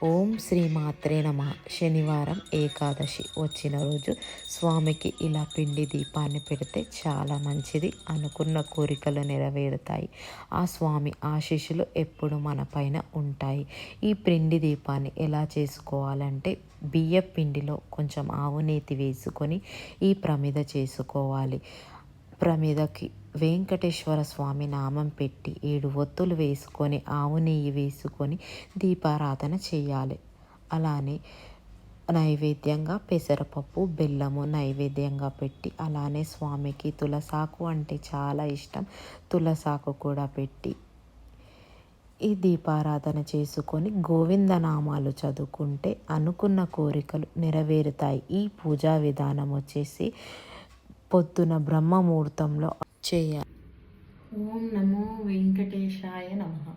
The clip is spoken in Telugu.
ఓం శ్రీ మాత్రే నమః. శనివారం ఏకాదశి వచ్చిన రోజు స్వామికి ఇలా పిండి దీపాన్ని పెడితే చాలా మంచిది. అనుకున్న కోరికలు నెరవేరుతాయి. ఆ స్వామి ఆశీస్సులు ఎప్పుడు మన పైన ఉంటాయి. ఈ పిండి దీపాన్ని ఎలా చేసుకోవాలంటే బియ్యం పిండిలో కొంచెం ఆవు నేతి వేసుకొని ఈ ప్రమిద చేసుకోవాలి. ప్రమిదకి వెంకటేశ్వర స్వామి నామం పెట్టి 7 ఒత్తులు వేసుకొని ఆవు నెయ్యి వేసుకొని దీపారాధన చేయాలి. అలానే నైవేద్యంగా పెసరపప్పు బెల్లము నైవేద్యంగా పెట్టి, అలానే స్వామికి తులసాకు అంటే చాలా ఇష్టం, తులసాకు కూడా పెట్టి ఈ దీపారాధన చేసుకొని గోవిందనామాలు చదువుకుంటే అనుకున్న కోరికలు నెరవేరుతాయి. ఈ పూజా విధానం వచ్చేసి పొద్దున బ్రహ్మ ముహూర్తంలో చేయాలి. ఓం నమో వెంకటేశాయ నమః.